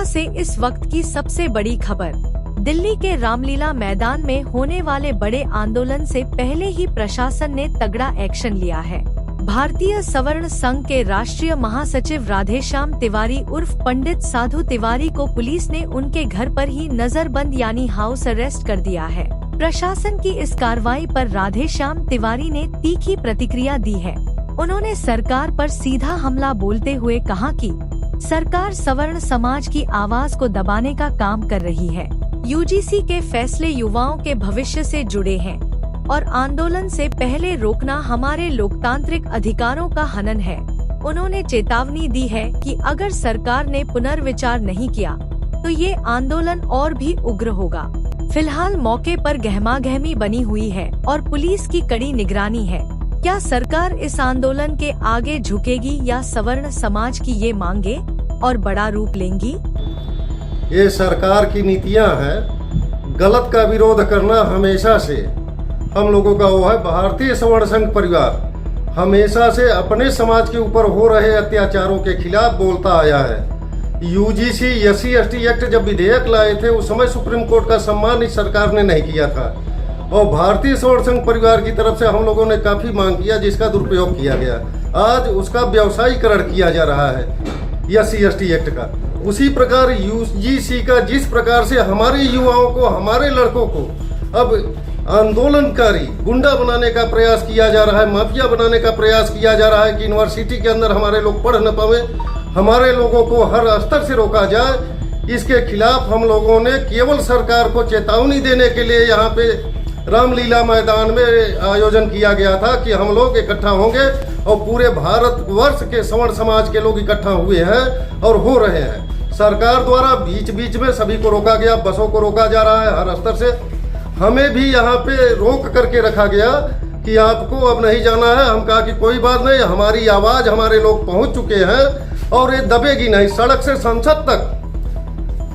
कोटा से इस वक्त की सबसे बड़ी खबर। दिल्ली के रामलीला मैदान में होने वाले बड़े आंदोलन से पहले ही प्रशासन ने तगड़ा एक्शन लिया है। भारतीय सवर्ण संघ के राष्ट्रीय महासचिव राधेश्याम तिवारी उर्फ पंडित साधु तिवारी को पुलिस ने उनके घर पर ही नजरबंद यानी हाउस अरेस्ट कर दिया है। प्रशासन की इस कार्रवाई पर राधेश्याम तिवारी ने तीखी प्रतिक्रिया दी है। उन्होंने सरकार पर सीधा हमला बोलते हुए कहा कि सरकार सवर्ण समाज की आवाज को दबाने का काम कर रही है। यूजीसी के फैसले युवाओं के भविष्य से जुड़े हैं और आंदोलन से पहले रोकना हमारे लोकतांत्रिक अधिकारों का हनन है। उन्होंने चेतावनी दी है कि अगर सरकार ने पुनर्विचार नहीं किया तो ये आंदोलन और भी उग्र होगा। फिलहाल मौके पर गहमागहमी बनी हुई है और पुलिस की कड़ी निगरानी है। क्या सरकार इस आंदोलन के आगे झुकेगी या सवर्ण समाज की ये मांगे और बड़ा रूप लेंगी? ये सरकार की नीतियां हैं। गलत का विरोध करना हमेशा से हम लोगों का वो है। भारतीय सवर्ण संघ परिवार हमेशा से अपने समाज के ऊपर हो रहे अत्याचारों के खिलाफ बोलता आया है। यूजीसी SC/ST एक्ट जब विधेयक लाए थे उस समय सुप्रीम कोर्ट का सम्मान इस सरकार ने नहीं किया था और भारतीय सवर्ण संघ परिवार की तरफ से हम लोगों ने काफी मांग किया जिसका दुरुपयोग किया गया। आज उसका व्यवसायीकरण किया जा रहा है SC/ST एक्ट का। उसी प्रकार यूजीसी का जिस प्रकार से हमारे युवाओं को, हमारे लड़कों को अब आंदोलनकारी गुंडा बनाने का प्रयास किया जा रहा है, माफिया बनाने का प्रयास किया जा रहा है कि यूनिवर्सिटी के अंदर हमारे लोग पढ़ न पावे, हमारे लोगों को हर स्तर से रोका जाए। इसके खिलाफ हम लोगों ने केवल सरकार को चेतावनी देने के लिए यहाँ पे रामलीला मैदान में आयोजन किया गया था कि हम लोग इकट्ठा होंगे और पूरे भारतवर्ष के सवर्ण समाज के लोग इकट्ठा हुए हैं और हो रहे हैं। सरकार द्वारा बीच बीच में सभी को रोका गया, बसों को रोका जा रहा है हर स्तर से। हमें भी यहाँ पे रोक करके रखा गया कि आपको अब नहीं जाना है। हम कहा कि कोई बात नहीं, हमारी आवाज हमारे लोग पहुंच चुके हैं और ये दबेगी नहीं। सड़क से संसद तक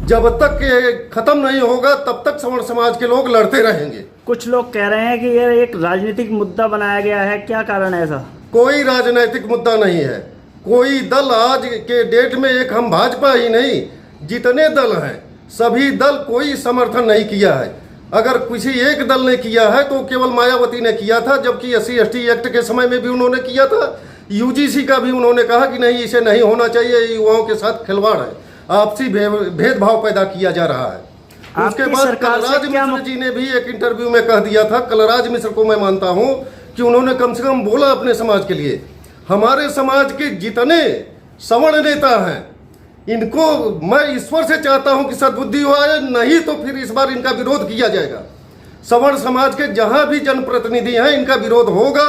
जब तक ये खत्म नहीं होगा तब तक सवर्ण समाज के लोग लड़ते रहेंगे। कुछ लोग कह रहे हैं कि ये एक राजनीतिक मुद्दा बनाया गया है, क्या कारण है ऐसा? कोई राजनीतिक मुद्दा नहीं है। कोई दल आज के डेट में, एक हम भाजपा ही नहीं, जितने दल हैं सभी दल कोई समर्थन नहीं किया है। अगर किसी एक दल ने किया है तो केवल मायावती ने किया था, जबकि SC/ST एक्ट के समय में भी उन्होंने किया था। यूजीसी का भी उन्होंने कहा कि नहीं, इसे नहीं होना चाहिए, युवाओं के साथ खिलवाड़ है, आपसी भेदभाव पैदा किया जा रहा है। उसके बाद कलराज मिश्र जी ने भी एक इंटरव्यू में कह दिया था। कलराज मिश्र को मैं मानता हूं कि उन्होंने कम से कम बोला अपने समाज के लिए। हमारे समाज के जितने सवर्ण नेता हैं इनको मैं ईश्वर से चाहता हूं कि सद्बुद्धि हो आए, नहीं तो फिर इस बार इनका विरोध किया जाएगा। सवर्ण समाज के जहां भी जनप्रतिनिधि हैं इनका विरोध होगा।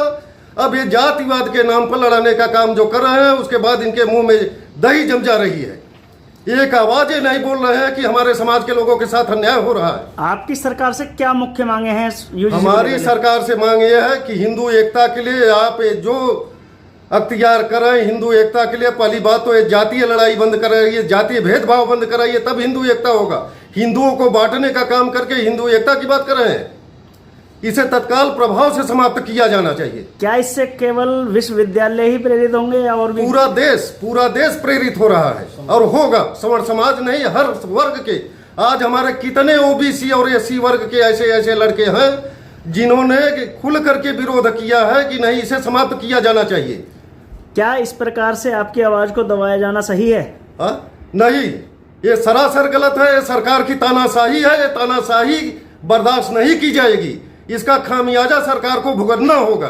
अब ये जातिवाद के नाम पर लड़ाने का काम जो कर रहे हैं उसके बाद इनके मुंह में दही जम जा रही है। एक आवाज ये नहीं बोल रहे हैं कि हमारे समाज के लोगों के साथ अन्याय हो रहा है। आपकी सरकार से क्या मुख्य मांगे हैं? हमारी सरकार से मांग ये है कि हिंदू एकता के लिए आप जो अख्तियार करें, हिंदू एकता के लिए पहली बात तो ये जातीय लड़ाई बंद कराइए, जातीय भेदभाव बंद कराइए, तब हिंदू एकता होगा। हिंदुओं को बांटने का काम करके हिंदू एकता की बात कर रहे हैं, इसे तत्काल प्रभाव से समाप्त किया जाना चाहिए। क्या इससे केवल विश्वविद्यालय ही प्रेरित होंगे या और भी? पूरा देश प्रेरित हो रहा है और होगा। सवर्ण समाज नहीं, हर वर्ग के। आज हमारे कितने OBC और SC वर्ग के ऐसे लड़के हैं जिन्होंने खुल करके विरोध किया है कि नहीं, इसे समाप्त किया जाना चाहिए। क्या इस प्रकार से आपकी आवाज को दबाया जाना सही है? नहीं, ये सरासर गलत है। ये सरकार की तानाशाही है। ये तानाशाही बर्दाश्त नहीं की जाएगी। इसका खामियाजा सरकार को भुगतना होगा।